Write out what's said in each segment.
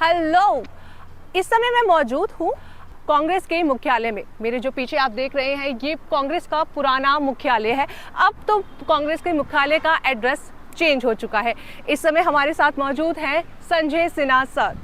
Hello, इस समय मैं मौजूद हूँ कांग्रेस के मुख्यालय में। मेरे जो पीछे आप देख रहे हैं ये कांग्रेस का पुराना मुख्यालय है। अब तो कांग्रेस के मुख्यालय का एड्रेस चेंज हो चुका है। इस समय हमारे साथ मौजूद हैं संजय सिन्हा सर,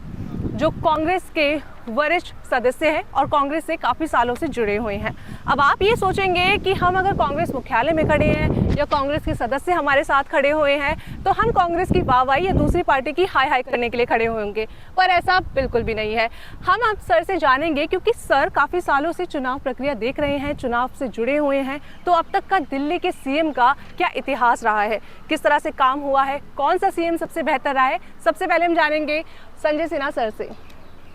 जो कांग्रेस के वरिष्ठ सदस्य हैं और कांग्रेस से काफ़ी सालों से जुड़े हुए हैं। अब आप ये सोचेंगे कि हम अगर कांग्रेस मुख्यालय में खड़े हैं या कांग्रेस के सदस्य हमारे साथ खड़े हुए हैं तो हम कांग्रेस की वाहवाही या दूसरी पार्टी की हाय हाय करने के लिए खड़े होंगे, पर ऐसा बिल्कुल भी नहीं है। हम अब सर से जानेंगे, क्योंकि सर काफ़ी सालों से चुनाव प्रक्रिया देख रहे हैं, चुनाव से जुड़े हुए हैं, तो अब तक का दिल्ली के सीएम का क्या इतिहास रहा है, किस तरह से काम हुआ है, कौन सा सीएम सबसे बेहतर रहा है। सबसे पहले हम जानेंगे संजय सिन्हा सर से।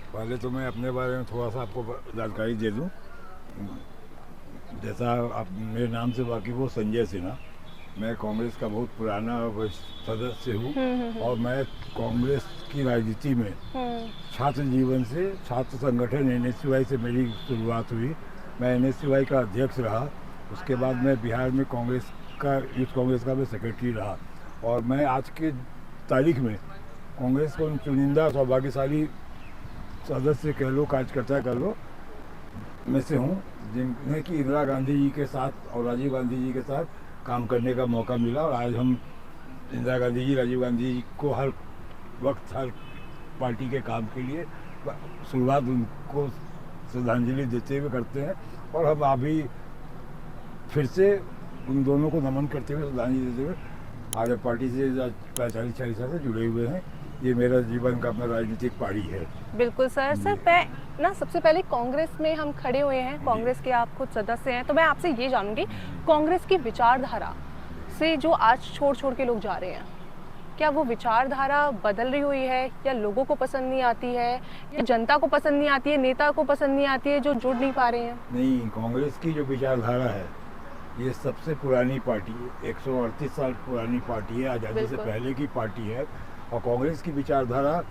पहले तो मैं अपने बारे में थोड़ा सा आपको जानकारी दे दूं। जैसा आप मेरे नाम से वाकिफ हो, संजय सिन्हा। मैं कांग्रेस का बहुत पुराना सदस्य हूँ और मैं कांग्रेस की राजनीति में छात्र जीवन से, छात्र संगठन NSUI से मेरी शुरुआत हुई। मैं NSUI का अध्यक्ष रहा, उसके बाद मैं बिहार में कांग्रेस का, यूथ कांग्रेस का मैं सेक्रेटरी रहा और मैं आज के तारीख में कांग्रेस को चुनिंदा सौभाग्यशाली सदस्य कह लो, कार्यकर्ता कह लो, में से हूँ जिन्हें कि इंदिरा गांधी जी के साथ और राजीव गांधी जी के साथ काम करने का मौका मिला। और आज हम इंदिरा गांधी जी, राजीव गांधी जी को हर वक्त, हर पार्टी के काम के लिए शुरुआत उनको श्रद्धांजलि देते हुए करते हैं और हम अभी फिर से उन दोनों को नमन करते हुए, श्रद्धांजलि देते हुए आज पार्टी से 40 साल से जुड़े हुए हैं। ये मेरा जीवन का अपना राजनीतिक पारी है। बिल्कुल सर। मैं ना सबसे पहले कांग्रेस में हम खड़े हुए हैं, कांग्रेस के आप खुद सदस्य हैं, तो मैं आपसे ये जानूंगी, कांग्रेस की विचारधारा से जो आज छोड़ के लोग जा रहे हैं, क्या वो विचारधारा बदल रही हुई है या लोगों को पसंद नहीं आती है या जनता को पसंद नहीं आती है, नेता को पसंद नहीं आती है जो जुड़ नहीं पा रहे हैं? नहीं, कांग्रेस की जो विचारधारा है ये सबसे पुरानी पार्टी है, 138 साल पुरानी पार्टी है, आज़ादी से पहले की पार्टी है और कांग्रेस की विचारधारा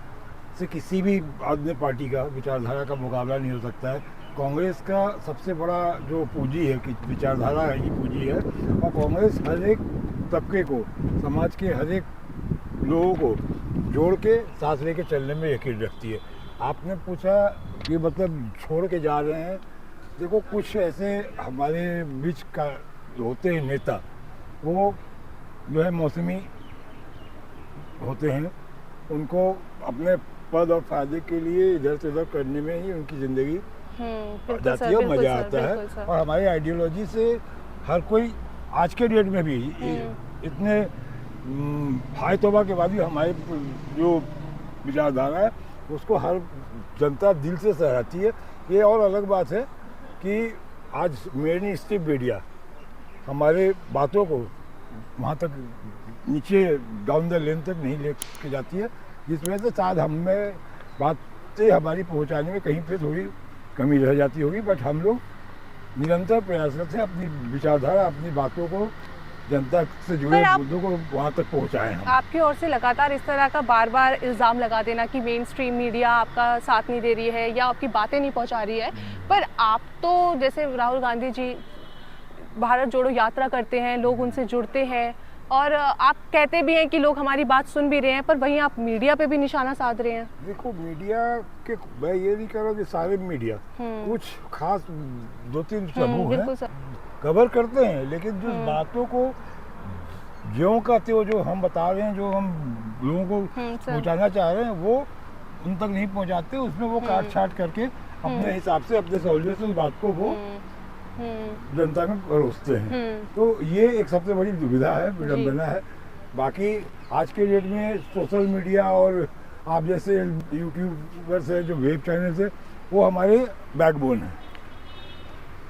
से किसी भी अन्य पार्टी का विचारधारा का मुकाबला नहीं हो सकता है। कांग्रेस का सबसे बड़ा जो पूंजी है, कि विचारधारा है, ये पूंजी है और कांग्रेस हर एक तबके को, समाज के हर एक लोगों को जोड़ के साथ लेके चलने में यकीन रखती है। आपने पूछा कि मतलब छोड़ के जा रहे हैं, देखो कुछ ऐसे हमारे बीच का होते हैं नेता, वो जो है मौसमी होते हैं, उनको अपने पद और फायदे के लिए इधर से उधर करने में ही उनकी ज़िंदगी जाती है और मज़ा आता है। और हमारी आइडियोलॉजी से हर कोई आज के डेट में भी इतने हाय तौबा के बाद भी हमारे जो विचारधारा है उसको हर जनता दिल से सराहती है। ये और अलग बात है कि आज मेन स्ट्रीम मीडिया हमारे बातों को वहाँ तक नीचे डाउन द लेन तक नहीं लेके जाती है, जिस वजह से शायद हमें बातें हमारी पहुँचाने में कहीं पे थोड़ी कमी रह जाती होगी। बट हम लोग निरंतर प्रयासरत हैं अपनी विचारधारा, अपनी बातों को जनता से जुड़े मुद्दों को वहाँ तक पहुँचाएं हम। आपकी ओर से लगातार इस तरह का बार बार इल्ज़ाम लगा देना कि मेन स्ट्रीम मीडिया आपका साथ नहीं दे रही है या आपकी बातें नहीं पहुँचा रही है, पर आप तो जैसे राहुल गांधी जी भारत जोड़ो यात्रा करते हैं, लोग उनसे जुड़ते हैं और आप कहते भी हैं कि लोग हमारी बात सुन भी रहे हैं, पर वहीं आप मीडिया पे भी निशाना साध रहे हैं। देखो, मीडिया के मैं ये नहीं कह रहा कि सारे मीडिया, कुछ खास 2-3 समूह हैं कवर करते हैं, लेकिन जो बातों को ज्यों का त्यों जो हम बता रहे हैं, जो हम लोगों को पहुंचाना चाह रहे हैं, वो उन तक नहीं पहुंचाते। उसमें वो काट छाट करके अपने हिसाब से, अपने सहूलियत से उस बात को वो जनता में परोसते हैं। तो ये एक सबसे बड़ी दुविधा है, विडंबना है। बाकी आज के डेट में सोशल मीडिया और आप जैसे यूट्यूबर्स है, जो वेब चैनल्स है, वो हमारे बैकबोन है।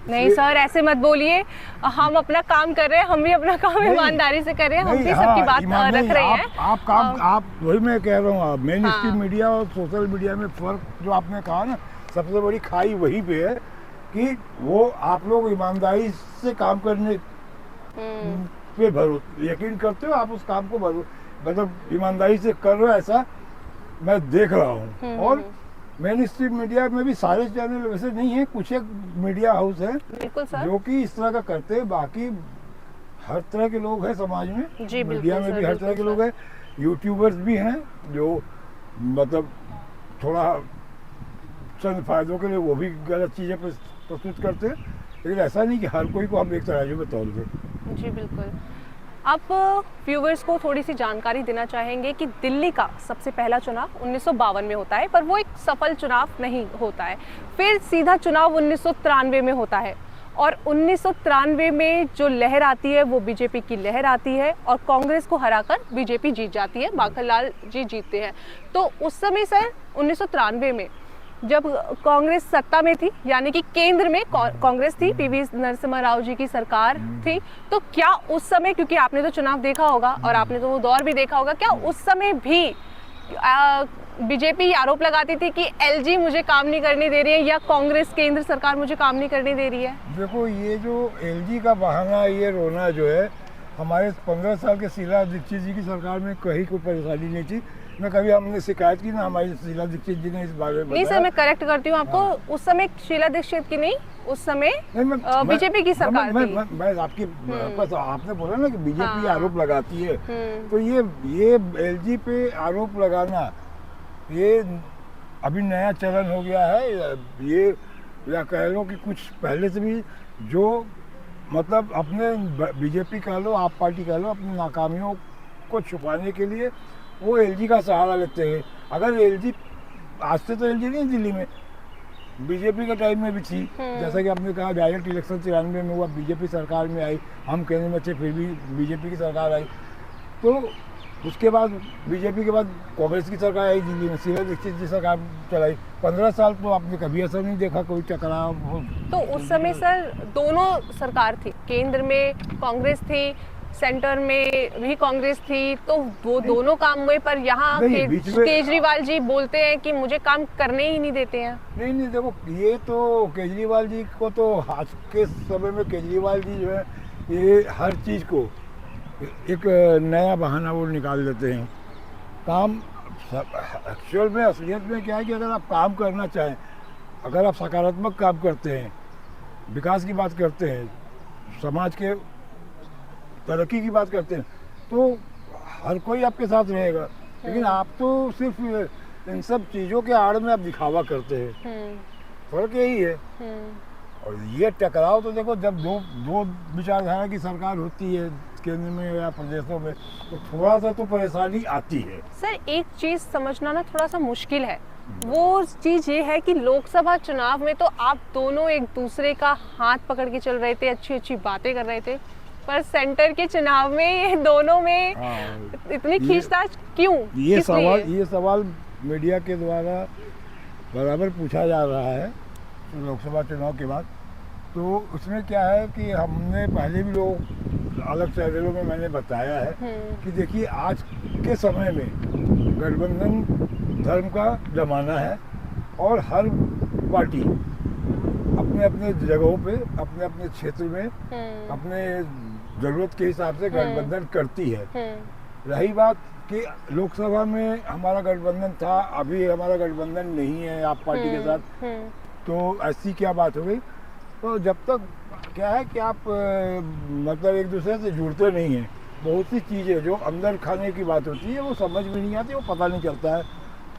नहीं सर, ऐसे मत बोलिए, हम अपना काम कर रहे हैं, हम भी अपना काम ईमानदारी से कर रहे हैं, हम भी सबकी बात रख रहे हैं। आप काम, आप वही मैं कह रहा हूँ, मेन स्ट्रीम मीडिया और सोशल मीडिया में फर्क जो आपने कहा ना, सबसे बड़ी खाई वहीं पे है कि वो आप लोग ईमानदारी से काम करने पे यकीन करते हो, आप उस काम को मतलब ईमानदारी से कर रहे हो, ऐसा मैं देख रहा हूँ। और मेन स्ट्रीम मीडिया में भी सारे चैनल वैसे नहीं है, कुछ एक मीडिया हाउस है जो कि इस तरह का करते हैं। बाकी हर तरह के लोग हैं समाज में, मीडिया में भी हर तरह के लोग हैं, यूट्यूबर्स भी हैं जो मतलब थोड़ा चंद फायदों के लिए वो भी गलत चीज़ें प्रस्तुत करते हैं, लेकिन ऐसा नहीं कि हर कोई को हम एक तराजू में तौल दें। जी बिल्कुल। आप व्यूवर्स को थोड़ी सी जानकारी देना चाहेंगे कि दिल्ली का सबसे पहला चुनाव 1952 में होता है, पर वो एक सफल चुनाव नहीं होता है। फिर सीधा चुनाव 1993 में होता है और 1993 में जो लहर आती है वो बीजेपी की लहर आती है और कांग्रेस को हराकर बीजेपी जीत जाती है, माखनलाल जी जीतते हैं। तो उस समय सर 1993 में जब कांग्रेस सत्ता में थी, यानी कि केंद्र में कांग्रेस थी, पीवी नरसिम्हा राव जी की सरकार थी, तो क्या उस समय, क्योंकि आपने तो चुनाव देखा होगा और आपने तो वो दौर भी देखा होगा, क्या उस समय भी बीजेपी आरोप लगाती थी कि एलजी मुझे काम नहीं करने दे रही है या कांग्रेस केंद्र सरकार मुझे काम नहीं करने दे रही है? देखो, ये जो एलजी का बहाना, ये रोना जो है, हमारे 15 साल के शीला दीक्षित जी की सरकार में कहीं कोई परेशानी नहीं थी, न कभी हमने शिकायत की, ना हमारी शीला दीक्षित जी ने इस बारे में नहीं सर, मैं करेक्ट करती हूँ आपको। हाँ। उस समय शीला दीक्षित की नहीं, उस समय बीजेपी की सरकार थी। मैं आपकी बस आपने बोला ना कि बीजेपी आरोप लगाती है, तो ये एलजी पे आरोप लगाना ये अभी नया चलन हो गया है। ये या कह लो कि कुछ पहले से भी जो मतलब अपने बीजेपी कह लो, आप पार्टी कह लो, अपनी नाकामियों को छुपाने के लिए वो एलजी का सहारा लेते हैं। अगर एलजी आज से तो एलजी नहीं दिल्ली में, बीजेपी के टाइम में भी थी, जैसा कि आपने कहा डायरेक्ट इलेक्शन 93 में हुआ, बीजेपी सरकार में आई, हम केंद्र में थे फिर भी बीजेपी की सरकार आई। तो उसके बाद बीजेपी के बाद कांग्रेस की सरकार आई दिल्ली में, शीला दीक्षित जी सरकार चलाई। 15 साल तो आपने कभी ऐसा नहीं देखा कोई टकराव हो। तो उस समय सर दोनों सरकार थी, केंद्र में कांग्रेस थी, सेंटर में भी कांग्रेस थी, तो वो दोनों काम हुए, पर यहाँ केजरीवाल जी बोलते हैं कि मुझे काम करने ही नहीं देते हैं। नहीं, देखो, ये तो केजरीवाल जी को तो आज के समय में केजरीवाल जी जो है ये हर चीज़ को एक नया बहाना वो निकाल देते हैं। काम एक्चुअल में असलियत में क्या है कि अगर आप काम करना चाहें, अगर आप सकारात्मक काम करते हैं, विकास की बात करते हैं, समाज के तरक्की की बात करते हैं, तो हर कोई आपके साथ रहेगा। लेकिन आप तो सिर्फ इन सब चीज़ों के आड़ में आप दिखावा करते हैं। फर्क यही है। और ये टकराव तो देखो, जब दो विचारधारा की सरकार होती है केंद्र में या प्रदेशों में, तो थोड़ा सा तो परेशानी आती है। सर एक चीज़ समझना ना थोड़ा सा मुश्किल है, वो चीज़ ये है कि लोकसभा चुनाव में तो आप दोनों एक दूसरे का हाथ पकड़ के चल रहे थे, अच्छी अच्छी बातें कर रहे थे, पर सेंटर के चुनाव में ये दोनों में इतनी खींचतान क्यों? ये सवाल मीडिया के द्वारा बराबर पूछा जा रहा है लोकसभा चुनाव के बाद। तो उसमें क्या है कि हमने पहले भी लोग अलग चैनलों में मैंने बताया है कि देखिए, आज के समय में गठबंधन धर्म का जमाना है और हर पार्टी अपने अपने जगहों पे, अपने अपने क्षेत्र में अपने ज़रूरत के हिसाब से गठबंधन करती है। रही बात कि लोकसभा में हमारा गठबंधन था, अभी हमारा गठबंधन नहीं है आप पार्टी के साथ, तो ऐसी क्या बात हो गई? तो जब तक क्या है कि आप मतलब एक दूसरे से जुड़ते नहीं हैं, बहुत सी चीज़ें जो अंदर खाने की बात होती है वो समझ में नहीं आती, वो पता नहीं चलता है।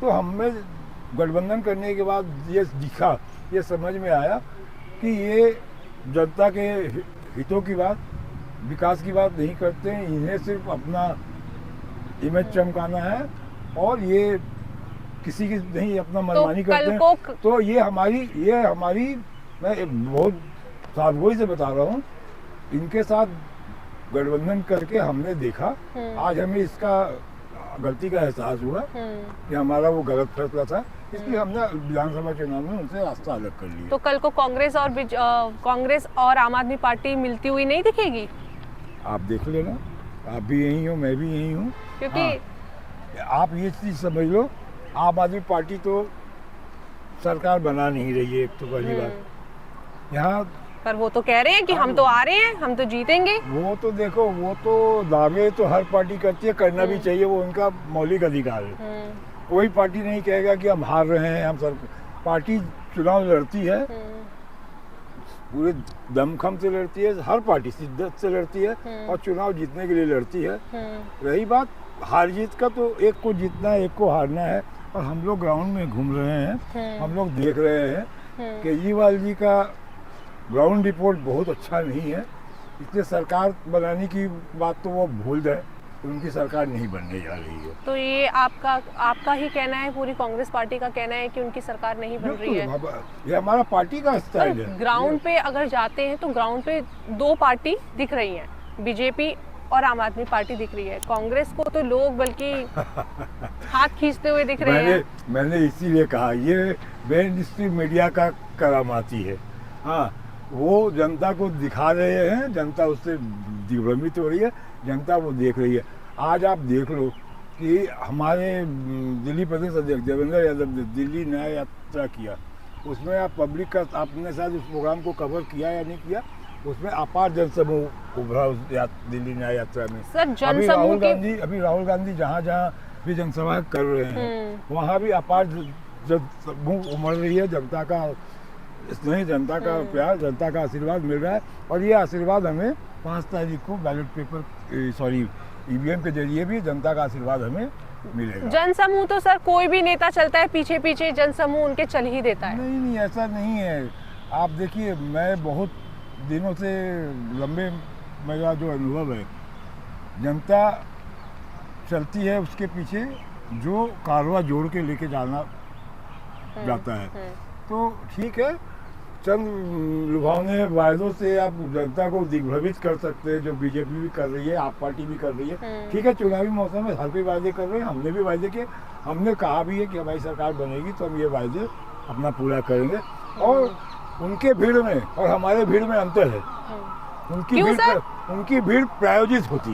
तो हमें गठबंधन करने के बाद ये दिखा, ये समझ में आया कि ये जनता के हितों की बात, विकास की बात नहीं करते हैं, इन्हें सिर्फ अपना इमेज चमकाना है और ये किसी की नहीं अपना मनमानी करते हैं। तो ये हमारी मैं बहुत सावधानी से बता रहा हूँ, इनके साथ गठबंधन करके हमने देखा, आज हमें इसका गलती का एहसास हुआ कि हमारा वो गलत फैसला था, इसलिए हमने विधानसभा चुनाव में उनसे रास्ता अलग कर लिया। तो कल को कांग्रेस और आम आदमी पार्टी मिलती हुई नहीं दिखेगी? आप देख लेना, आप भी यही हो, मैं भी यही हूँ, क्योंकि आप ये चीज़ समझ लो, आम आदमी पार्टी तो सरकार बना नहीं रही है, एक तो पहली बात यहाँ, पर वो तो कह रहे हैं कि हम तो आ रहे हैं, हम तो जीतेंगे। वो तो देखो, वो तो दावे तो हर पार्टी करती है, करना भी चाहिए, वो उनका मौलिक अधिकार है। कोई पार्टी नहीं कहेगा कि हम हार रहे हैं, हम पार्टी चुनाव लड़ती है, पूरे दमखम से लड़ती है, हर पार्टी शिद्दत से लड़ती है और चुनाव जीतने के लिए लड़ती है। रही बात हार जीत का, तो एक को जीतना है, एक को हारना है, और हम लोग ग्राउंड में घूम रहे हैं, हम लोग देख रहे हैं केजरीवाल जी का ग्राउंड रिपोर्ट बहुत अच्छा नहीं है, इसलिए सरकार बनाने की बात तो वो भूल गए, उनकी सरकार नहीं बनने जा रही है। तो ये आपका ही कहना है, पूरी कांग्रेस पार्टी का कहना है कि उनकी सरकार नहीं बन रही है? ये हमारा पार्टी का स्टाइल है। ग्राउंड पे अगर जाते हैं तो ग्राउंड पे दो पार्टी दिख रही हैं, बीजेपी और आम आदमी पार्टी दिख रही है। कांग्रेस को तो लोग बल्कि हाथ खींचते हुए दिख रहे हैं। मैंने इसीलिए कहा ये मेन स्ट्रीम मीडिया का करामाती है। हाँ, वो जनता को दिखा रहे हैं, जनता उससे दिग्भ्रमित हो रही है, जनता वो देख रही है। आज आप देख लो कि हमारे दिल्ली प्रदेश अध्यक्ष देवेंद्र यादव ने दिल्ली न्याय यात्रा किया, उसमें आप पब्लिक का आपने शायद उस प्रोग्राम को कवर किया या नहीं किया, उसमें अपार जनसमूह उभरा उस दिल्ली न्याय यात्रा में। सर, अभी राहुल गांधी जहाँ जहाँ भी जनसभा कर रहे हैं वहाँ भी अपार जनसमूह उमड़ रही है। जनता का स्नेह, जनता का प्यार, जनता का आशीर्वाद मिल रहा है, और ये आशीर्वाद हमें 5 तारीख को बैलेट पेपर ईवीएम के जरिए भी जनता का आशीर्वाद हमें मिलेगा। जनसमूह तो सर कोई भी नेता चलता है पीछे पीछे जनसमूह उनके चल ही देता है। नहीं, ऐसा नहीं है। आप देखिए, मैं बहुत दिनों से लंबे मेरा जो अनुभव है, जनता चलती है उसके पीछे जो कारवा जोड़ के लेके जाता है। तो ठीक है, चंद लुभावने वायदों से आप जनता को दिग्भ्रमित कर सकते हैं, जो बीजेपी भी कर रही है, आप पार्टी भी कर रही है। ठीक है, चुनावी मौसम में हर कोई वायदे कर रहे हैं, हमने भी वायदे किए, हमने कहा भी है कि हमारी सरकार बनेगी तो हम ये वायदे अपना पूरा करेंगे। और उनके भीड़ में और हमारे भीड़ में अंतर है। उनकी भीड़ प्रायोजित होती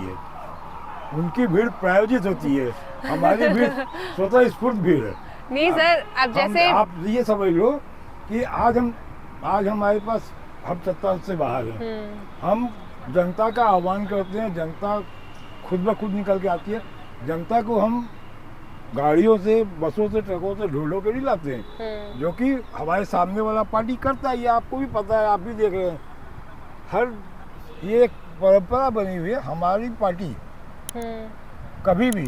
है, हमारी भीड़ स्वतः स्फूर्त भीड़ है। नहीं सर, अब जैसे आप ये समझ लो कि आज हमारे पास हम सत्ता से बाहर हैं, हम जनता का आह्वान करते हैं, जनता खुद ब खुद निकल के आती है। जनता को हम गाड़ियों से, बसों से, ट्रकों से ढूंढो के नहीं लाते हैं, जो कि हमारे सामने वाला पार्टी करता है। ये आपको भी पता है, आप भी देख रहे हैं। ये एक परंपरा बनी हुई है। हमारी पार्टी कभी भी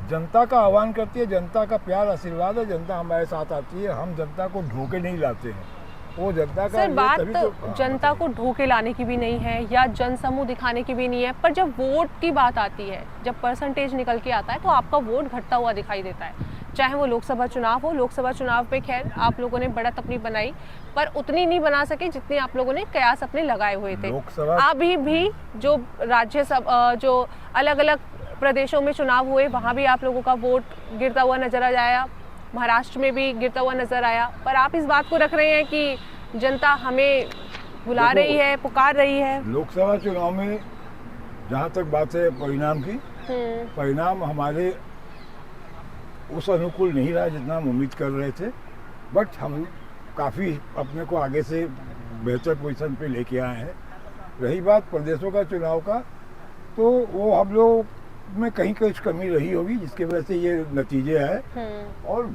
जनता का आह्वान करती है, जनता का प्यार आशीर्वाद है, जनता हमारे साथ आती है, हम जनता को ढोके नहीं लाते हैं। वो जनता का सर, बात जनता को ढोके लाने की भी नहीं है या जनसमूह दिखाने की भी नहीं है, पर जब वोट की बात आती है, जब परसेंटेज निकल के आता है तो आपका वोट घटता हुआ दिखाई देता है। चाहे वो लोकसभा चुनाव हो, लोकसभा चुनाव पे खैर आप लोगों ने बढ़त अपनी बनाई, पर उतनी नहीं बना सके जितनी आप लोगों ने कयास अपने लगाए हुए थे। अभी भी जो राज्यसभा, जो अलग अलग प्रदेशों में चुनाव हुए, वहाँ भी आप लोगों का वोट गिरता हुआ नजर आया, महाराष्ट्र में भी गिरता हुआ नजर आया, पर आप इस बात को रख रहे हैं कि जनता हमें बुला रही है, पुकार रही है। लोकसभा चुनाव में जहाँ तक बात है परिणाम की, परिणाम हमारे उस अनुकूल नहीं रहा जितना हम उम्मीद कर रहे थे, बट हम काफ़ी अपने को आगे से बेहतर पोजीशन पे लेके आए हैं। रही बात प्रदेशों का चुनाव का, तो वो हम लोग में कहीं कमी रही होगी, जिसकी वजह से ये नतीजे आए। और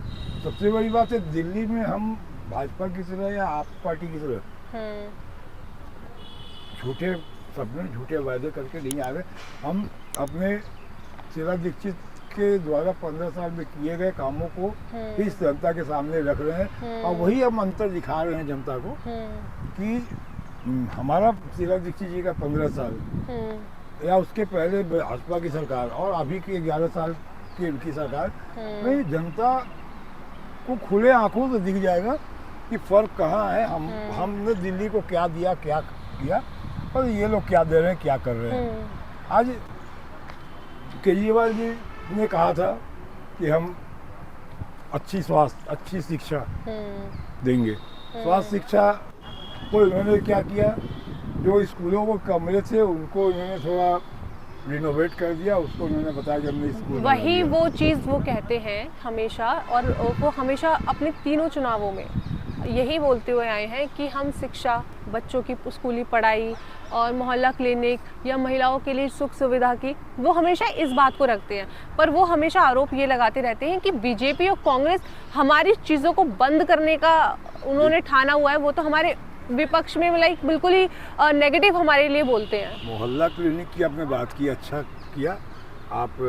सबसे बड़ी बात है, दिल्ली में हम भाजपा की तरह या आप पार्टी की तरह झूठे सपने, झूठे वायदे करके नहीं आ रहे। हम अपने शीला दीक्षित के द्वारा 15 साल में किए गए कामों को इस जनता के सामने रख रहे हैं, और वही हम अंतर दिखा रहे हैं जनता को कि हमारा शीला दीक्षित जी का 15 साल या उसके पहले भाजपा की सरकार और अभी की 11 साल की इनकी सरकार में जनता को खुले आंखों से दिख जाएगा कि फर्क कहाँ है। हमने दिल्ली को क्या दिया, क्या किया, और ये लोग क्या दे रहे हैं, क्या कर रहे हैं। आज केजरीवाल जी ने कहा था कि हम अच्छी स्वास्थ्य, अच्छी शिक्षा देंगे। स्वास्थ्य शिक्षा को इन्होंने क्या किया, जो स्कूलों को कमरे थे उनको इन्होंने थोड़ा रिनोवेट कर दिया, उसको उन्होंने बताया कि हमने स्कूल वही वो चीज़ वो कहते हैं हमेशा, और वो हमेशा अपने तीनों चुनावों में यही बोलते हुए आए हैं कि हम शिक्षा, बच्चों की स्कूली पढ़ाई और मोहल्ला क्लिनिक या महिलाओं के लिए सुख सुविधा की, वो हमेशा इस बात को रखते हैं। पर वो हमेशा आरोप ये लगाते रहते हैं कि बीजेपी और कांग्रेस हमारी चीज़ों को बंद करने का उन्होंने ठाना हुआ है, वो तो हमारे विपक्ष में लाइक बिल्कुल ही नेगेटिव हमारे लिए बोलते हैं। मोहल्ला क्लिनिक की आपने बात की, अच्छा किया। आप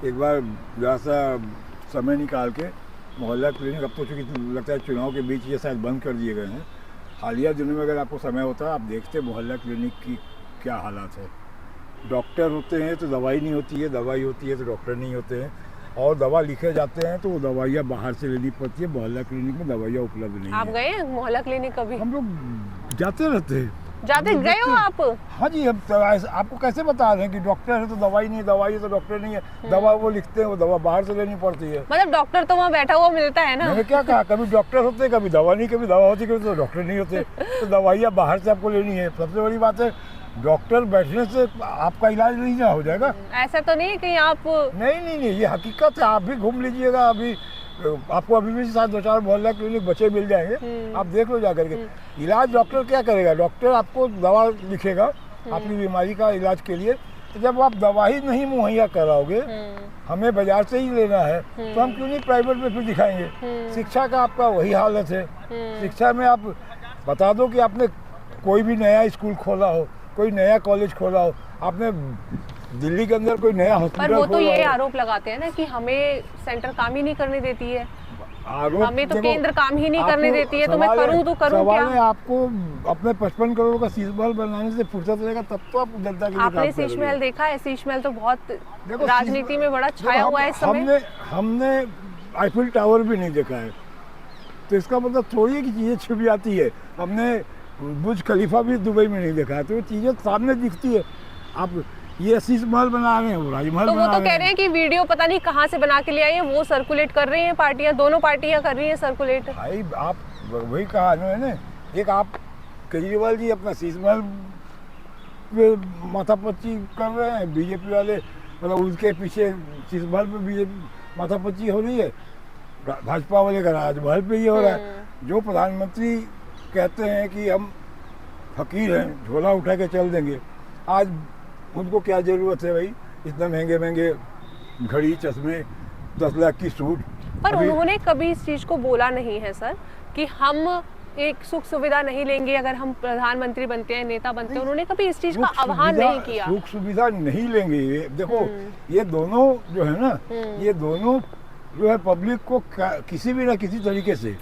एक बार जरा सा समय निकाल के मोहल्ला क्लिनिक, अब तो चूँकि लगता है चुनाव के बीच ये शायद बंद कर दिए गए हैं, हालिया दिनों में अगर आपको समय होता है आप देखते मोहल्ला क्लिनिक की क्या हालात है। डॉक्टर होते हैं तो दवाई नहीं होती है, दवाई होती है तो डॉक्टर नहीं होते हैं, और दवा लिखे जाते हैं तो वो दवाइयाँ बाहर से लेनी पड़ती है, मोहल्ला क्लिनिक में दवाइयाँ उपलब्ध नहीं आप है। गए हैं मोहल्ला क्लिनिक कभी? हम लोग जाते रहते हैं। जाते गए हो आप? हाँ जी, हम आपको कैसे बता रहे हैं कि डॉक्टर है तो दवाई नहीं, दवाई है तो डॉक्टर नहीं है। दवा वो लिखते हैं, वो दवा बाहर से लेनी पड़ती है। मतलब डॉक्टर तो वहाँ बैठा हुआ मिलता है ना? मैंने क्या कहा, कभी डॉक्टर होते, कभी दवा नहीं, कभी दवा होती, कभी तो डॉक्टर नहीं होते। तो दवाइयाँ बाहर से आपको लेनी है। सबसे बड़ी बात है, डॉक्टर बैठने से आपका इलाज नहीं ना हो जाएगा। ऐसा तो नहीं कहीं आप? नहीं, ये हकीकत है। आप भी घूम लीजिएगा, अभी आपको अभी भी साथ 2-4 मोहल्ला क्लिनिक बचे मिल जाएंगे, आप देख लो जाकर के। इलाज डॉक्टर क्या करेगा? डॉक्टर आपको दवा लिखेगा आपकी बीमारी का इलाज के लिए, तो जब आप दवा ही नहीं मुहैया कराओगे, हमें बाजार से ही लेना है, तो हम क्यों नहीं प्राइवेट में फिर दिखाएंगे। शिक्षा का आपका वही हालत है। शिक्षा में आप बता दो कि आपने कोई भी नया स्कूल खोला हो, कोई नया कॉलेज खोला हो, आपने दिल्ली के अंदर कोई नया हॉस्पिटल पर वो तो ये खोला हो। आरोप लगाते हैं ना कि हमें सेंटर काम ही नहीं करने देती है, आरोप हमें तो देखो, केंद्र काम ही नहीं करने आपको देती है, तो मैं सवाल करूं तो करूं क्या? सवाल है, आपको अपने 55 करोड़ का शीश महल बनाने से फुर्सत रहेगा तब तो आप जनता के लिए आपने काम शीश करोगे। महल देखा है? शीश महल तो बहुत देखो, राजनीति में बड़ा छाया हुआ है इस समय। हमने आईफिल टावर भी नहीं देखा है, तो इसका मतलब थोड़ी है कि चीज़ें छुप जाती है। हमने बुर्ज खलीफा भी दुबई में नहीं देखा है, तो वो चीज़ें सामने दिखती है। आप ये शीश महल बना रहे हैं, वो राजमहल तो वो बना तो कह रहे हैं कि वीडियो पता नहीं कहाँ से बना के ले आई है, वो सर्कुलेट कर रही हैं पार्टियां, दोनों पार्टियां कर रही हैं सर्कुलेट। भाई आप वही कहा ना, एक आप केजरीवाल जी अपना शीश महल पे माथापच्ची कर रहे हैं, बीजेपी वाले मतलब उनके पीछे शीश महल पे बीजेपी माथापच्ची हो रही है, भाजपा वाले का राजमहल पे ये हो रहा है। जो प्रधानमंत्री कहते हैं कि हम फकीर हैं, झोला उठा के चल देंगे, आज उनको क्या ज़रूरत है भाई इतना महंगे महंगे घड़ी, चश्मे, 10 लाख की सूट। पर उन्होंने कभी इस चीज को बोला नहीं है सर कि हम एक सुख सुविधा नहीं लेंगे अगर हम प्रधानमंत्री बनते हैं, नेता बनते हैं। उन्होंने कभी इस चीज का आह्वान नहीं किया। सुख सुविधा नहीं लेंगे। ये देखो, ये दोनों जो है ना, ये दोनों जो है पब्लिक को किसी भी ना किसी तरीके से,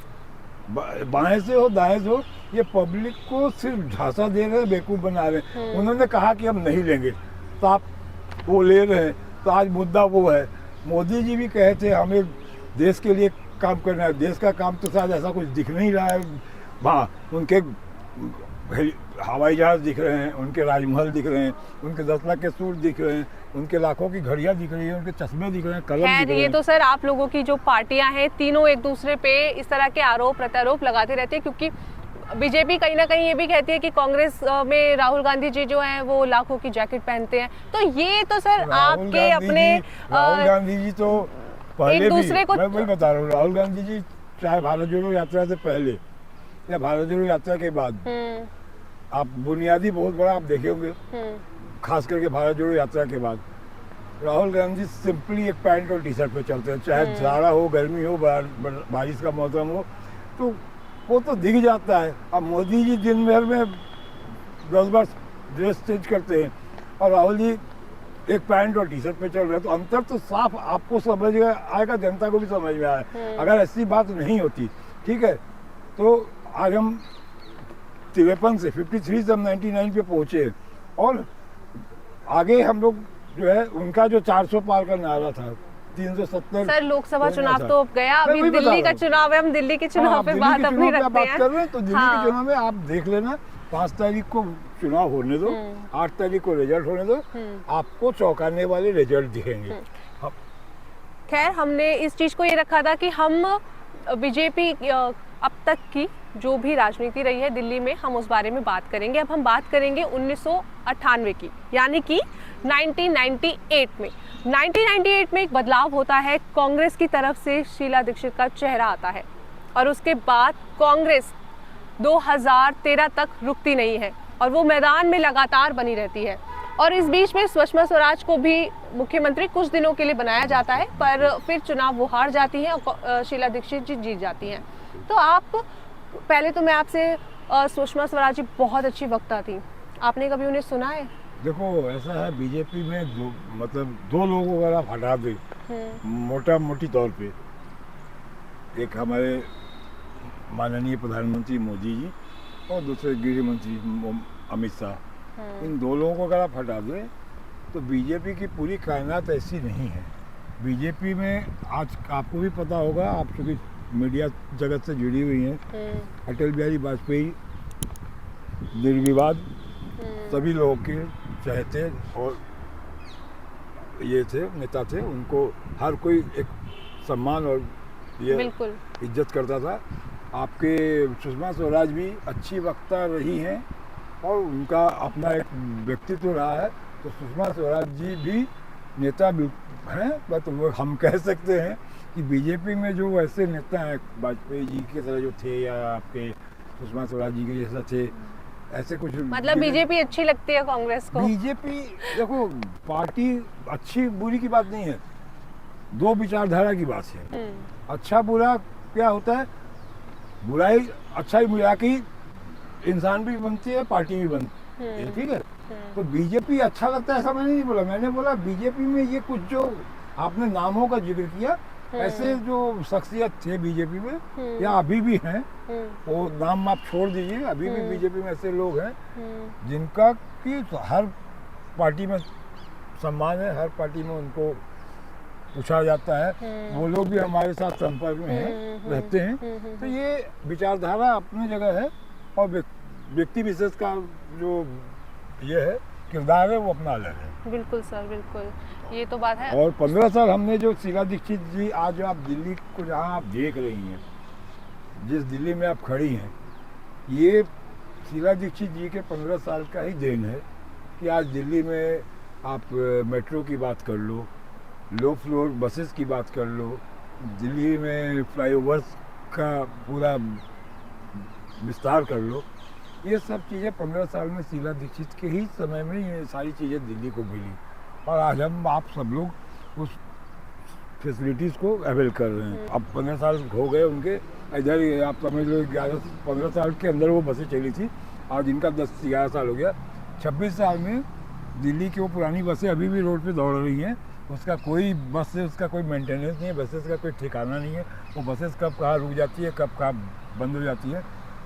बाएं से हो दाएं से हो, ये पब्लिक को सिर्फ झांसा दे रहे हैं, बेवकूफ़ बना रहे हैं। उन्होंने कहा कि हम नहीं लेंगे तो आप वो ले रहे हैं, तो आज मुद्दा वो है। मोदी जी भी कहे थे हमें देश के लिए काम करना है, देश का काम तो शायद ऐसा कुछ दिख नहीं रहा है। वहाँ उनके हवाई जहाज दिख रहे हैं, उनके राजमहल दिख रहे हैं, उनके 10 लाख के सूट दिख रहे हैं, उनके लाखों की घड़ियाँ दिख रही हैं, उनके चश्मे दिख रहे हैं, कलम दिख रहे ये हैं। तो सर आप लोगों की जो पार्टियां हैं तीनों एक दूसरे पे इस तरह के आरोप प्रत्यारोप लगाते रहते हैं, क्योंकि बीजेपी कहीं ना कहीं ये भी कहती है कि कांग्रेस में राहुल गांधी जी जो हैं वो लाखों की जैकेट पहनते हैं। तो ये तो सर आपके अपने राहुल गांधी जी तो पहले एक दूसरे को, मैं वही बता रहा हूँ, राहुल गांधी जी चाहे भारत जोड़ो यात्रा से पहले या भारत जोड़ो यात्रा के बाद, आप बुनियादी बहुत बड़ा आप देखे होंगे, खास करके भारत जोड़ो यात्रा के बाद राहुल गांधी सिंपली एक पैंट और टी शर्ट पे चलते हैं, चाहे जाड़ा हो, गर्मी हो, बारिश का मौसम हो, तो वो तो दिख जाता है। अब मोदी जी दिन भर में 10 बार ड्रेस चेंज करते हैं और राहुल जी एक पैंट और टी शर्ट पे चल रहे हैं, तो अंतर तो साफ आपको समझ आएगा, जनता को भी समझ में आए। अगर ऐसी बात नहीं होती, ठीक है, तो आज हम 53 से 53 से हम 99 पे पहुंचे, और आगे हम लोग जो है उनका जो 400 पार का नारा था, 370। सर लोकसभा चुनाव तो अब गया, अभी दिल्ली का चुनाव है, हम दिल्ली के चुनाव पे बात अपनी रखते हैं। कर रहे हैं तो दिल्ली के चुनाव में आप देख लेना, 5 तारीख को चुनाव होने दो, 8 तारीख को रिजल्ट होने दो, आपको चौंकाने वाले रिजल्ट दिखेंगे। खैर, हमने इस चीज को ये रखा था कि हम बीजेपी अब तक की जो भी राजनीति रही है दिल्ली में, हम उस बारे में बात करेंगे। अब हम बात करेंगे 1998 की, यानी कि 1998 में। 1998 में एक बदलाव होता है, कांग्रेस की तरफ से शीला दीक्षित का चेहरा आता है, और उसके बाद कांग्रेस 2013 तक रुकती नहीं है और वो मैदान में लगातार बनी रहती है। और इस बीच में सुषमा स्वराज को भी मुख्यमंत्री कुछ दिनों के लिए बनाया जाता है, पर फिर चुनाव वो हार जाती हैं और शीला दीक्षित जी जीत जाती हैं। तो आप पहले तो मैं आपसे, सुषमा स्वराज जी बहुत अच्छी वक्ता थी, आपने कभी उन्हें सुना है? देखो ऐसा है, बीजेपी में दो लोगों को अगर आप हटा दें मोटा मोटी तौर पे, एक हमारे माननीय प्रधानमंत्री मोदी जी और दूसरे गृह मंत्री अमित शाह, इन दो लोगों को अगर आप हटा दें तो बीजेपी की पूरी कायनात ऐसी नहीं है। बीजेपी में आज आपको भी पता होगा, आप चूँकि मीडिया जगत से जुड़ी हुई हैं, अटल बिहारी वाजपेयी निर्विवाद सभी लोगों के चहेते और ये थे, नेता थे, उनको हर कोई एक सम्मान और ये बिल्कुल इज्जत करता था। आपके सुषमा स्वराज भी अच्छी वक्ता रही हैं और उनका अपना एक व्यक्तित्व रहा है, तो सुषमा स्वराज जी भी नेता हैं। बट वो हम कह सकते हैं कि बीजेपी में जो ऐसे नेता हैं वाजपेयी जी की तरह जो थे या आपके सुषमा स्वराज जी के जैसा थे, ऐसे कुछ मतलब बीजेपी अच्छी लगती है कांग्रेस को? बीजेपी देखो पार्टी अच्छी बुरी की बात नहीं है, दो विचारधारा की बात है। अच्छा बुरा क्या होता है, बुराई अच्छाई बुरा की इंसान भी बनती है, पार्टी भी बनती है, ठीक है। तो बीजेपी अच्छा लगता है ऐसा मैंने नहीं बोला, मैंने बोला बीजेपी में ये कुछ जो आपने नामों का जिक्र किया, ऐसे जो शख्सियत थे बीजेपी में या अभी भी हैं, वो नाम आप छोड़ दीजिए, अभी भी बीजेपी में ऐसे लोग हैं जिनका कि हर पार्टी में सम्मान है, हर पार्टी में उनको पूछा जाता है, वो लोग भी हमारे साथ संपर्क में हैं, रहते हैं। तो ये विचारधारा अपनी जगह है और व्यक्ति विशेष का जो ये है किरदार है वो अपना अलग है। बिल्कुल सर, बिल्कुल, ये तो बात है। और 15 साल हमने जो शीला दीक्षित जी, आज आप दिल्ली को जहाँ आप देख रही हैं, जिस दिल्ली में आप खड़ी हैं, ये शीला दीक्षित जी के 15 साल का ही देन है कि आज दिल्ली में आप मेट्रो की बात कर लो, लो फ्लोर बसेस की बात कर लो, दिल्ली में फ्लाईओवर्स का पूरा विस्तार कर लो, ये सब चीज़ें 15 साल में शीला दीक्षित के ही समय में ये सारी चीज़ें दिल्ली को मिली और आज हम आप सब लोग उस फैसिलिटीज़ को अवेल कर रहे हैं। अब 15 साल हो गए उनके, इधर आप समझ लो 11-15 साल के अंदर वो बसें चली थी और जिनका 10-11 साल हो गया। 26 साल में दिल्ली की वो पुरानी बसें अभी भी रोड पे दौड़ रही हैं, उसका कोई बस से उसका कोई मेंटेनेंस नहीं है, बसेस का कोई ठिकाना नहीं है, वो बसेस कब कहाँ रुक जाती है, कब कहाँ बंद हो जाती है।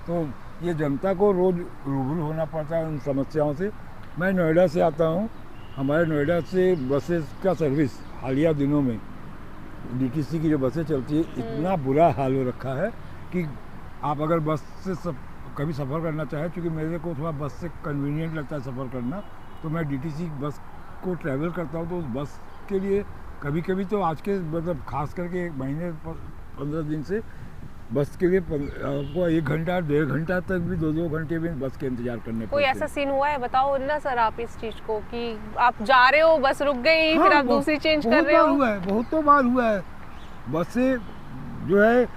तो ये जनता को रोज़ रूबरू होना पड़ता है उन समस्याओं से। मैं नोएडा से आता हूँ, हमारे नोएडा से बसेस का सर्विस हालिया दिनों में डीटीसी की जो बसें चलती है, इतना बुरा हाल हो रखा है कि आप अगर बस से कभी सफ़र करना चाहें, क्योंकि मेरे को थोड़ा बस से कन्वीनियंट लगता है सफ़र करना, तो मैं डीटीसी बस को ट्रैवल करता हूँ। तो उस बस के लिए कभी कभी तो आज के मतलब खास करके 1 महीने 15 दिन से बस के लिए आपको 1 घंटा 1.5 घंटा तक भी 2-2 घंटे भी बस के इंतजार करने पड़ते हैं। कोई ऐसा सीन हुआ है, बताओ ना सर आप इस चीज को, कि आप जा रहे हो बस रुक गई, फिर आप दूसरी चेंज कर रहे हो? हुआ है, बहुत बार हुआ है। बस से जो है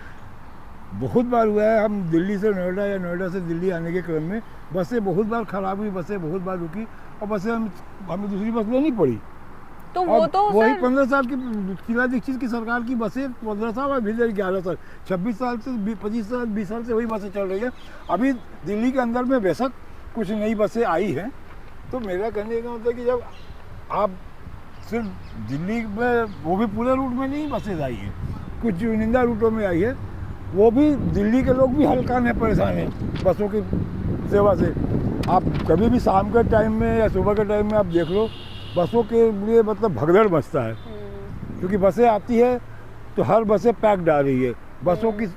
बहुत बार हुआ है, हम दिल्ली से नोएडा या नोएडा से दिल्ली आने के क्रम में बसें बहुत बार खराब हुई, बसें बहुत बार रुकी और बसें हमें दूसरी बस लेनी पड़ी। तो वो तो वही 15 साल की शीला दीक्षित की सरकार की बसें 15 साल और फिर 11 साल 26 साल से 25 साल 20 साल से वही बसें चल रही है। अभी दिल्ली के अंदर में बेशक कुछ नई बसें आई हैं, तो मेरा कहने का मतलब कि जब आप सिर्फ दिल्ली में, वो भी पूरे रूट में नहीं बसें आई हैं, कुछ चुनिंदा रूटों में आई है, वो भी दिल्ली के लोग भी हल्कान है, परेशान हैं बसों की सेवा से। आप कभी भी शाम के टाइम में या सुबह के टाइम में आप देख लो, बसों के लिए मतलब भगदड़ मचता है, क्योंकि बसें आती है तो हर बसें पैक्ड आ रही है। बसों की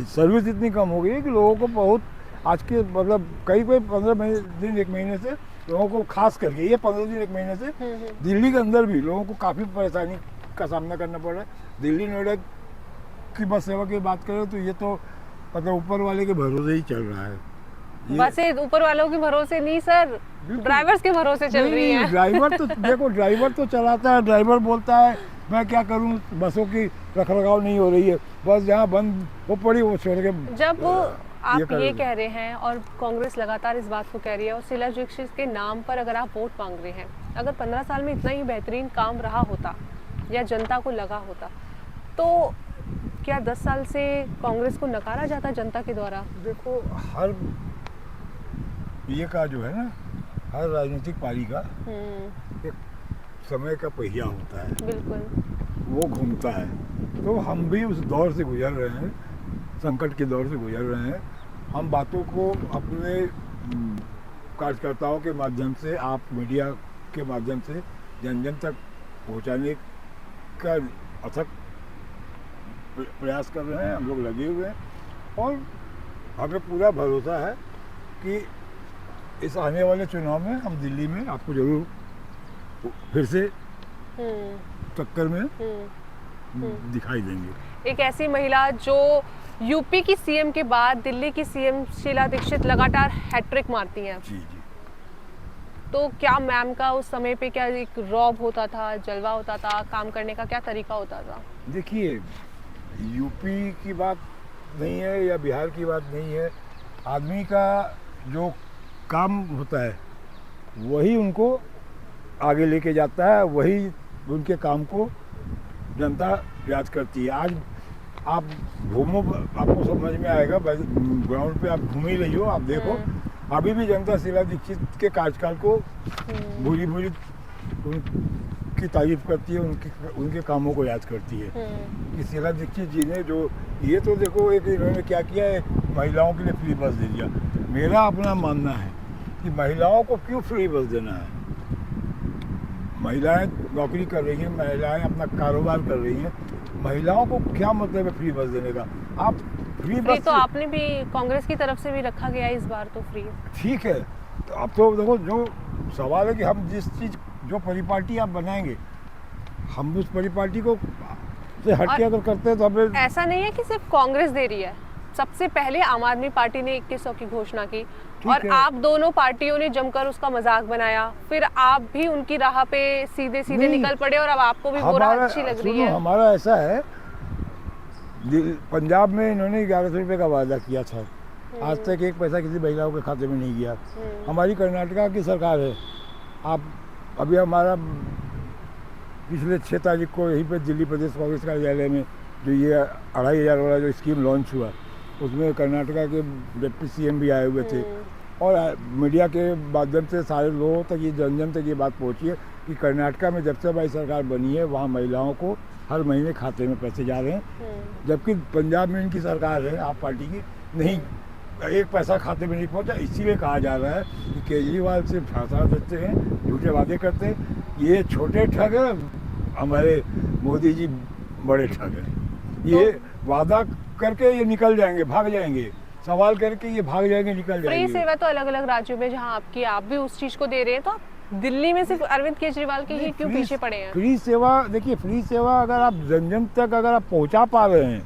सर्विस इतनी कम हो गई है कि लोगों को बहुत आज के मतलब कई 15 दिन 1 महीने से लोगों को, खास करके ये 15 दिन 1 महीने से दिल्ली के अंदर भी लोगों को काफ़ी परेशानी का सामना करना पड़ रहा है। दिल्ली नोएडा की बस सेवा की बात करें तो ये तो मतलब ऊपर वाले के भरोसे ही चल रहा है। बसें ऊपर वालों के भरोसे नहीं सर, ड्राइवर्स के भरोसे चल रही हैं। ड्राइवर तो देखो, ड्राइवर तो चलाता है, ड्राइवर बोलता है मैं क्या करूं, बसों की रखरखाव नहीं हो रही है, बस जहां बंद हो पड़ी वो छोड़ के। जब आप ये कह रहे हैं और कांग्रेस लगातार इस बात को कह रही है और शीला दीक्षित के नाम पर अगर आप वोट मांग रहे हैं, अगर 15 साल में इतना ही बेहतरीन काम रहा होता या जनता को लगा होता, तो क्या 10 साल से कांग्रेस को नकारा जाता जनता के द्वारा? देखो, हर ये का जो है ना, हर राजनीतिक पार्टी का हम्म, एक समय का पहिया होता है, बिल्कुल। वो घूमता है। तो हम भी उस दौर से गुजर रहे हैं, संकट के दौर से गुजर रहे हैं। हम बातों को अपने कार्यकर्ताओं के माध्यम से, आप मीडिया के माध्यम से जन जन तक पहुंचाने का अथक प्रयास कर रहे हैं। हम लोग लगे हुए हैं और हमें पूरा भरोसा है कि इस आने वाले चुनाव में हम दिल्ली में आपको जरूर फिर से हम्म, टक्कर में हम्म। दिखाई देंगे। एक ऐसी महिला जो यूपी की सीएम के बाद दिल्ली की सीएम शीला दीक्षित लगातार हैट्रिक मारती हैं। जी जी। तो क्या मैम का उस समय पे क्या एक रौब होता था, जलवा होता था, काम करने का क्या तरीका होता था? देखिए, यूपी की बात नहीं है या बिहार की बात नहीं है, आदमी का जो काम होता है वही उनको आगे लेके जाता है, वही उनके काम को जनता याद करती है। आज आप घूमो, आपको समझ में आएगा, ग्राउंड पे आप घूम ही रही हो, आप देखो अभी भी जनता शीला दीक्षित के कार्यकाल को भूरी भूरी उनकी तारीफ करती है, उनके कामों को याद करती है कि शीला दीक्षित जी ने जो, ये तो देखो एक इन्होंने क्या किया, एक महिलाओं के लिए फ्री बस दे दिया। मेरा अपना मानना है कि महिलाओं को क्यों फ्री बस देना है? महिलाएं नौकरी कर रही हैं, महिलाएं अपना कारोबार कर रही हैं, महिलाओं को क्या मतलब है फ्री बस देने का? आप फ्री बस तो आपने भी कांग्रेस की तरफ से भी रखा गया इस बार तो फ्री। ठीक है, तो अब तो देखो, जो सवाल है कि हम जिस चीज़, जो परिपाटी आप बनाएंगे, हम उस परिपाटी को से हटके अगर करते हैं तो हमें, ऐसा नहीं है कि सिर्फ कांग्रेस दे रही है, सबसे पहले आम आदमी पार्टी ने 2100 की घोषणा की और आप दोनों पार्टियों ने जमकर उसका मजाक बनाया, फिर आप भी उनकी राह पे सीधे सीधे निकल पड़े और अब आपको भी वो राह अच्छी लग रही है। हमारा ऐसा है, पंजाब में इन्होंने 1100 रुपये का वादा किया था, आज तक एक पैसा किसी महिलाओं के खाते में नहीं गया। हमारी कर्नाटका की सरकार है, आप अभी हमारा पिछले 6 तारीख को यहीं पे दिल्ली प्रदेश कांग्रेस कार्यालय में जो ये 2500 वाला जो स्कीम लॉन्च हुआ, उसमें कर्नाटका के डिप्टी सीएम भी आए हुए थे और मीडिया के माध्यम से सारे लोगों तक, ये जन जन तक ये बात पहुंची है कि कर्नाटका में जब से हमारी सरकार बनी है वहाँ महिलाओं को हर महीने खाते में पैसे जा रहे हैं, जबकि पंजाब में इनकी सरकार है, आप पार्टी की, नहीं, एक पैसा खाते में नहीं पहुंचा। इसीलिए कहा जा रहा है कि केजरीवाल सिर्फ भाषण देते हैं, झूठे वादे करते हैं, ये छोटे ठग हैं, हमारे मोदी जी बड़े ठग हैं। ये वादा करके ये निकल जाएंगे, भाग जाएंगे, सवाल करके ये भाग जाएंगे, निकल जाएंगे। फ्री सेवा तो अलग अलग राज्यों में जहां आपकी, आप भी उस चीज को दे रहे हैं, तो आप दिल्ली में सिर्फ अरविंद केजरीवाल के ही क्यों पीछे पड़े हैं? फ्री सेवा, देखिए, फ्री सेवा अगर आप जन जन तक अगर आप पहुंचा पा रहे हैं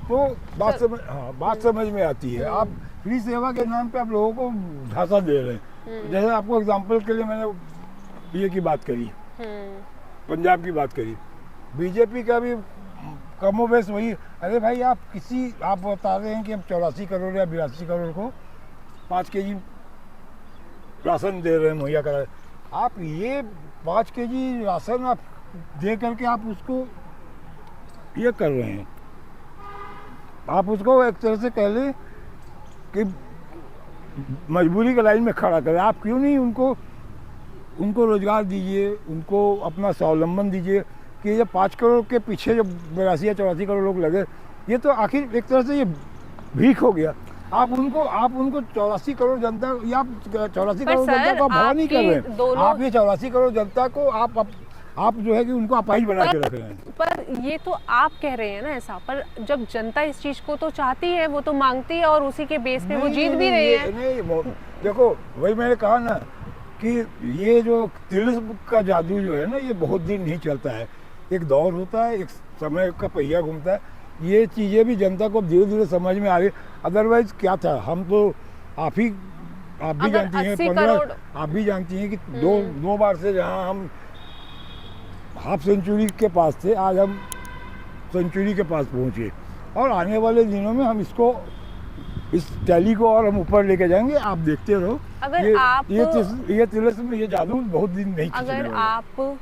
तो बात समझ में आती है। आप फ्री सेवा के नाम पे आप लोगों को झांसा दे रहे हैं। जैसे आपको एग्जांपल के लिए मैंने ये की बात करी, पंजाब की बात करी, बीजेपी का भी कमोबेश वही। अरे भाई, आप बता रहे हैं कि हम 84 करोड़ या 82 करोड़ को 5 केजी राशन दे रहे हैं, मुहैया करा रहे हैं। आप ये 5 केजी राशन आप दे करके आप उसको ये कर रहे हैं, आप उसको एक तरह से कह लें कि मजबूरी के लाइन में खड़ा करें। आप क्यों नहीं उनको रोजगार दीजिए, उनको अपना स्वावलंबन दीजिए कि ये 5 करोड़ के पीछे जो 82 या 84 करोड़ लोग लगे, ये तो आखिर एक तरह से ये भीख हो गया। आप उनको 84 करोड़ जनता, या आप 84 करोड़ जनता को भला नहीं कर रहे हैं, आप ये 84 करोड़ जनता को आप जो है कि उनको अपाहिज बना के रख रहे हैं। पर ये तो आप कह रहे हैं ना ऐसा, पर जब जनता इस चीज को तो चाहती है, वो तो मांगती है और उसी के बेस पे वो जीत भी रही है। नहीं, देखो, वही मैंने कहा ना कि ये जो तिलिस्म का जादू जो है ना, ये बहुत दिन नहीं चलता है, एक दौर होता है, एक समय का पहिया घूमता है। ये चीज़ें भी जनता को धीरे धीरे समझ में आ रही। अदरवाइज क्या था, हम तो आप भी जानती हैं, आप भी जानती हैं कि दो बार से जहाँ हम हाफ सेंचुरी के पास थे, आज हम सेंचुरी के पास पहुँचे और आने वाले दिनों में हम इस टैली को और हम ऊपर लेके जाएंगे। आप देखते रहो। अगर आप ये तिलिस्म, ये जादू बहुत दिन नहीं अगर आप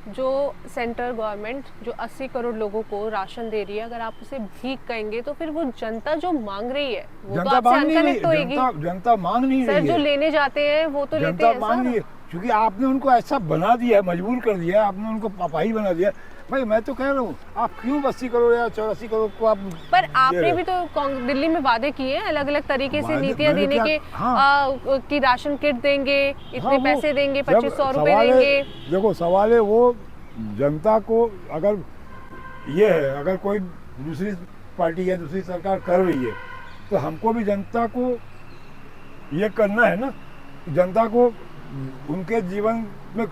जो सेंट्रल गवर्नमेंट जो 80 करोड़ लोगों को राशन दे रही है, अगर आप उसे भीख कहेंगे तो फिर वो जनता जो मांग रही है वो तो आपसे अनकनेक्ट होएगी। जनता मांग नहीं रही है सर, जो लेने जाते हैं वो तो लेते हैं जनता मांग रही है, क्योंकि आपने उनको ऐसा बना दिया है, मजबूर कर दिया है, आपने उनको पापाही बना दिया। भाई मैं तो कह रहा हूँ, आप क्यों 80 करोड़ या 84 करोड़ को आप पर आपने भी तो दिल्ली में वादे किए हैं अलग अलग तरीके से नीतियां देने के, कि राशन किट देंगे, इतने पैसे देंगे, 2500 रुपए देंगे। देखो सवाल है वो जनता को, अगर ये है, अगर कोई दूसरी पार्टी या दूसरी सरकार कर रही है तो हमको भी जनता को ये करना है ना, जनता को उनके जीवन में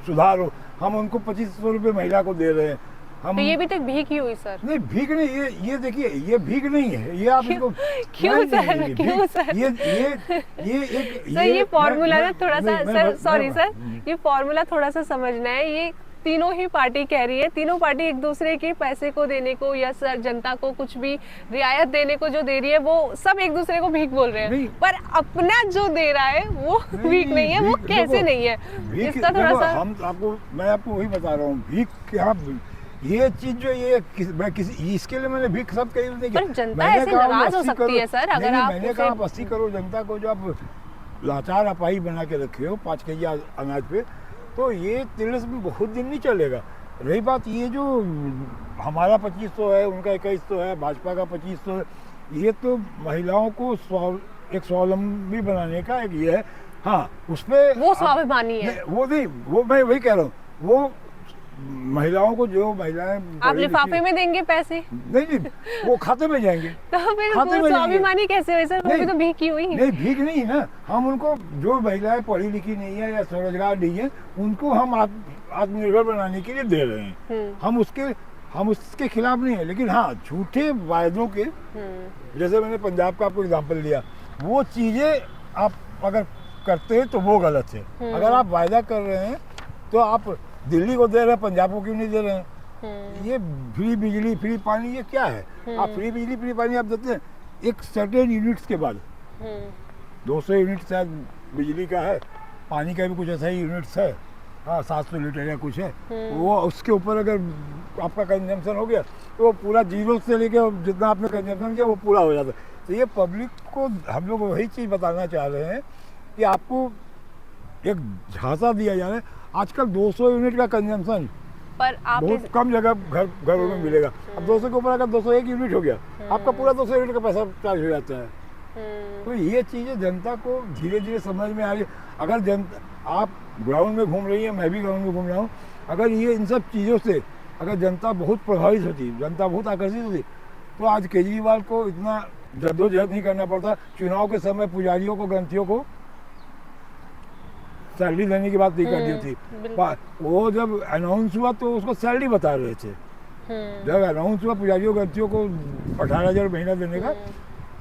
सुधार हो। हम उनको 2500 रुपये महिला को दे रहे हैं, हम तो ये भी तो भीख ही हुई सर। नहीं भीख नहीं, ये देखिए ये भीख नहीं है, ये आप इसको क्यों सर, क्यों सर, ये एक सर ये फॉर्मूला ना थोड़ा सा सर, सॉरी सर, ये फॉर्मूला थोड़ा सा समझना है। ये तीनों ही पार्टी कह रही है, तीनों पार्टी एक दूसरे के पैसे को देने को या सर जनता को कुछ भी रियायत देने को जो दे रही है वो सब एक दूसरे को भीख बोल रहे हैं, पर अपना जो दे रहा है वो भीख नहीं है, वो कैसे नहीं है, इसका थोड़ा सा मैं आपको वही बता रहा हूँ। भीख क्या, ये चीज जो मैं किसी इसके लिए मैंने भीख सब कहीं नहीं किया। पर जनता ऐसे नाराज हो सकती है सर, अगर आप मैंने कहा 80 करोड़ जनता को जो आप लाचार अपाही बना के रखे हो 5 केजी अनाज पे, तो ये तिलस में बहुत दिन नहीं चलेगा। रही बात ये जो हमारा 2500 है, उनका 2100 है, भाजपा का 2500 है, ये तो महिलाओं को एक स्वावलंबी बनाने का एक ये है। हाँ, उसमें वो स्वाभिमानी है, वो नहीं, वो मैं वही कह रहा हूँ, वो महिलाओं को जो महिलाएं आप लिफाफे में देंगे पैसे, नहीं वो खाते में जाएंगे। तो फिर वो स्वाभिमानी कैसे हुए सर, वो भी तो भीख ही हुई। नहीं भीख नहीं ना, हम उनको जो महिलाएं पढ़ी लिखी नहीं है या स्वरोजगार नहीं है उनको हम आत्मनिर्भर बनाने के लिए दे रहे हैं। हम उसके खिलाफ नहीं है, लेकिन हाँ झूठे वायदों के, जैसे मैंने पंजाब का आपको एग्जाम्पल दिया, वो चीजें आप अगर करते हैं तो वो गलत है। अगर आप वायदा कर रहे हैं तो आप दिल्ली को दे रहे हैं, पंजाब को क्यों नहीं दे रहे हैं? ये फ्री बिजली फ्री पानी ये क्या है? आप फ्री बिजली फ्री पानी आप देते हैं एक सर्टेन यूनिट्स के बाद, 200 यूनिट शायद बिजली का है, पानी का भी कुछ ऐसा ही यूनिट्स है, हाँ 700 लीटर या कुछ है, वो उसके ऊपर अगर आपका कंजम्पशन हो गया तो वो पूरा जीरो से लेके जितना आपने कंजम्पशन किया वो पूरा हो जाता है। तो ये पब्लिक को हम लोग वही चीज़ बताना चाह रहे हैं कि आपको एक झांसा दिया जा रहा है। आजकल 200 यूनिट का कंजम्पशन पर आप बहुत कम जगह घरों में मिलेगा। अब 200 के ऊपर अगर 201 यूनिट हो गया, आपका पूरा 200 यूनिट का पैसा चार्ज हो जाता है। तो ये चीज़ें जनता को धीरे धीरे समझ में आ रही है। अगर जनता, आप ग्राउंड में घूम रही है, मैं भी ग्राउंड में घूम रहा हूँ, अगर ये इन सब चीज़ों से अगर जनता बहुत प्रभावित होती, जनता बहुत आकर्षित होती, तो आज केजरीवाल को इतना जद्दोजहद नहीं करना पड़ता। चुनाव के समय पुजारियों को, ग्रंथियों को सैलरी देने की बात नहीं कर दी थी। वो जब अनाउंस हुआ तो उसको सैलरी बता रहे थे। जब अनाउंस हुआ पुजारियों ग्रंथियों को 18,000 महीना देने का,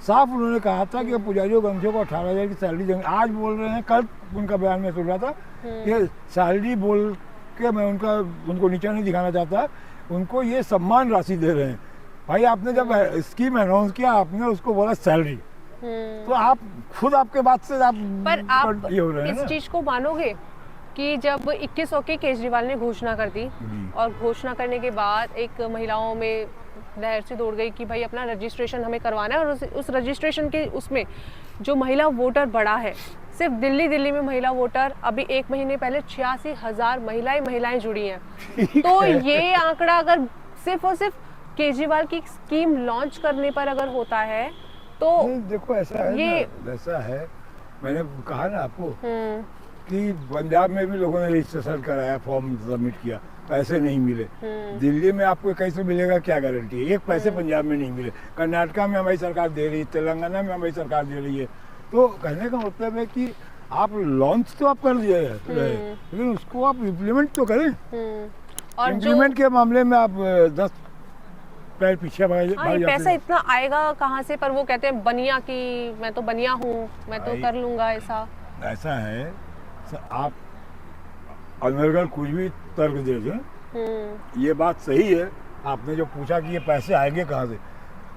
साफ उन्होंने कहा था कि पुजारियों ग्रंथियों को 18,000 की सैलरी देंगे। आज बोल रहे हैं, कल उनका बयान में सुन रहा था कि सैलरी बोल के मैं उनको नीचा नहीं दिखाना चाहता, उनको ये सम्मान राशि दे रहे हैं। भाई आपने जब स्कीम अनाउंस किया आपने उसको बोला सैलरी, तो आप खुद आपके बात से आप पर आप ये हो रहे हैं इस चीज को मानोगे कि जब 2100 की केजरीवाल ने घोषणा कर दी और घोषणा करने के बाद एक महिलाओं में लहर से दौड़ गई कि भाई अपना रजिस्ट्रेशन हमें करवाना है, और उस रजिस्ट्रेशन के उसमें जो महिला वोटर बढ़ा है, सिर्फ दिल्ली में महिला वोटर अभी 1 महीने पहले 86,000 महिलाएं जुड़ी हैं। तो ये आंकड़ा अगर सिर्फ और सिर्फ केजरीवाल की स्कीम लॉन्च करने पर अगर होता है तो देखो ऐसा है ये ऐसा है, मैंने कहा ना आपको कि पंजाब में भी लोगों ने रजिस्ट्रेशन कराया, फॉर्म सबमिट किया, पैसे नहीं मिले। दिल्ली में आपको कैसे मिलेगा क्या गारंटी है? एक पैसे पंजाब में नहीं मिले। कर्नाटका में हमारी सरकार दे रही है, तेलंगाना में हमारी सरकार दे रही है। तो कहने का मतलब है कि आप लॉन्च तो आप कर दिए लेकिन उसको आप इम्प्लीमेंट तो करें। और इम्प्लीमेंट के मामले में आप 10 पैर पीछे पैसा इतना आएगा कहाँ से? पर वो कहते हैं बनिया की, मैं तो बनिया हूँ, मैं तो कर लूंगा। ऐसा है, आप अनर्गल कुछ भी तर्क दे दें, ये बात सही है। आपने जो पूछा कि ये पैसे आएंगे कहाँ से,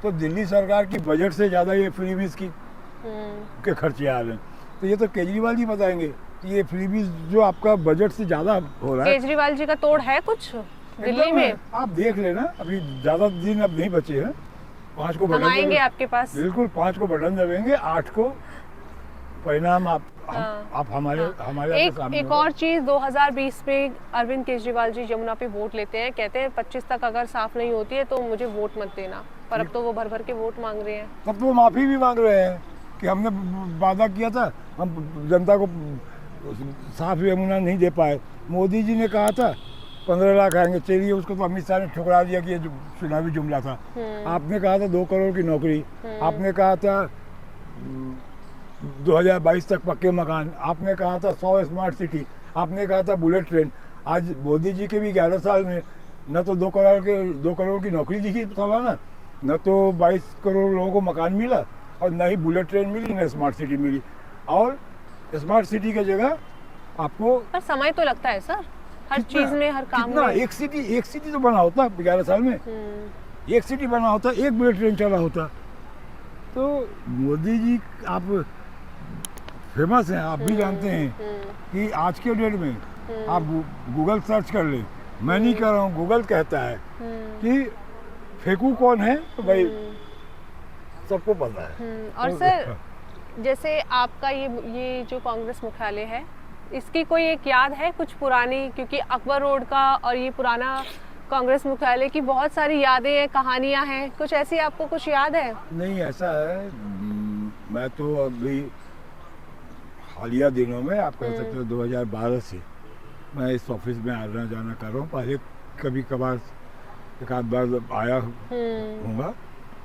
तो दिल्ली सरकार की बजट से ज़्यादा ये फ्रीबीज की के खर्चे आ रहे हैं, तो ये तो केजरीवाल जी बताएंगे। ये फ्रीबीज जो आपका बजट से ज़्यादा हो रहा है, केजरीवाल जी का तोड़ है कुछ दिल्ली एकदम में? आप देख लेना, अभी ज़्यादा दिन अब नहीं बचे हैं। 5 को हम बटन आएंगे दबे- आपके पास। बिल्कुल 5 को बटन दबेंगे, 8 को परिणाम हाँ। आप हमारे हाँ। हमारे आपके एक सामने एक होगा। और चीज, 2020 में अरविंद केजरीवाल जी यमुना पे वोट लेते हैं, कहते हैं 25 तक अगर साफ नहीं होती है तो मुझे वोट मत देना, पर अब तो वो भर भर के वोट मांग रहे हैं। तब तो वो माफ़ी भी मांग रहे हैं कि हमने वादा किया था, हम जनता को साफ यमुना नहीं दे पाए। मोदी जी ने कहा था 15 लाख आएंगे, चलिए उसको तो अमित शाह ने ठुकरा दिया कि ये चुनावी जुमला था। आपने कहा था 2 करोड़ की नौकरी, आपने कहा था 2022 तक पक्के मकान, आपने कहा था 100 स्मार्ट सिटी, आपने कहा था बुलेट ट्रेन। आज मोदी जी के भी 11 साल में न तो 2 करोड़ की नौकरी दिखी सालाना, न तो 22 करोड़ लोगों को मकान मिला, और न ही बुलेट ट्रेन मिली, न स्मार्ट सिटी मिली। और स्मार्ट सिटी की जगह आपको पर समय तो लगता है सर, हर चीज में, हर काम कितना, में। एक सिटी तो बना होता 11 साल में, एक सिटी बना होता, एक बुलेट ट्रेन चला होता। तो मोदी जी आप फेमस हैं, आप भी जानते हैं कि आज के डेट में आप गूगल सर्च कर ले, मैं नहीं कह रहा हूँ, गूगल कहता है कि फेंकू कौन है, तो भाई सबको पता है। और सर जैसे आपका ये जो कांग्रेस मुख्यालय है, इसकी कोई एक याद है कुछ पुरानी? क्योंकि अकबर रोड का और ये पुराना कांग्रेस मुख्यालय की बहुत सारी यादें हैं, कहानियां हैं, कुछ ऐसी आपको कुछ याद है? नहीं, ऐसा है, मैं तो अभी हालिया दिनों में आप कह सकते हो 2012 से मैं इस ऑफिस में आना जाना कर रहा हूँ। पहले कभी कभार एक आध बार आया हूँगा,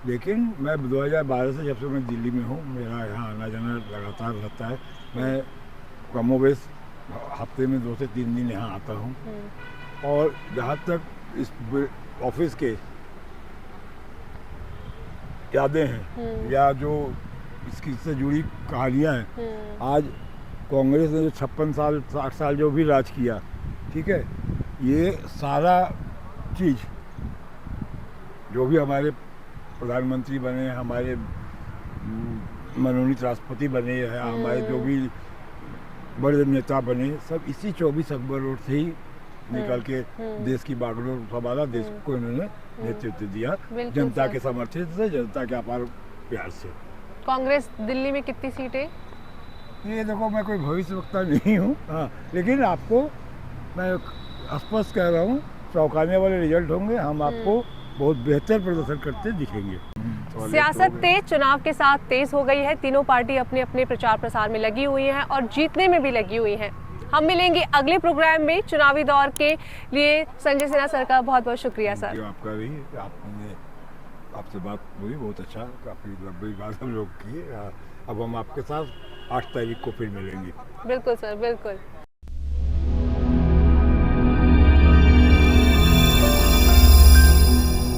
लेकिन मैं 2012 से जब से मैं दिल्ली में हूँ, मेरा यहाँ आना जाना लगातार रहता है। मैं कमोबेश हफ्ते में 2 से 3 दिन यहाँ आता हूँ। और जहाँ तक इस ऑफिस के यादें हैं या जो इसकी से जुड़ी कहानियाँ हैं, आज कांग्रेस ने जो 56 साल 60 साल जो भी राज किया, ठीक है, ये सारा चीज़ जो भी हमारे प्रधानमंत्री बने, हमारे मनोनीत राष्ट्रपति बने हैं, हमारे जो भी बड़े नेता बने, सब इसी 24 अकबर रोड से ही निकल के देश की बागडोर संभाला, देश को इन्होंने नेतृत्व दिया, जनता के समर्थन से, जनता के अपार प्यार से। कांग्रेस दिल्ली में कितनी सीटें? ये देखो, मैं कोई भविष्यवक्ता नहीं हूँ, हाँ, लेकिन आपको मैं स्पष्ट कह रहा हूँ, चौंकाने वाले रिजल्ट होंगे, हम आपको बहुत बेहतर प्रदर्शन करते दिखेंगे। सियासत तेज, चुनाव के साथ तेज हो गई है, तीनों पार्टी अपने अपने प्रचार प्रसार में लगी हुई हैं और जीतने में भी लगी हुई हैं। हम मिलेंगे अगले प्रोग्राम में चुनावी दौर के लिए। संजय सिन्हा सर का बहुत बहुत शुक्रिया सर। आपका भी, आपसे बात हुई, बहुत अच्छा, काफ़ी लंबी बात हम लोग की। अब हम आपके साथ 8 तारीख को फिर मिलेंगे। बिल्कुल सर, बिल्कुल।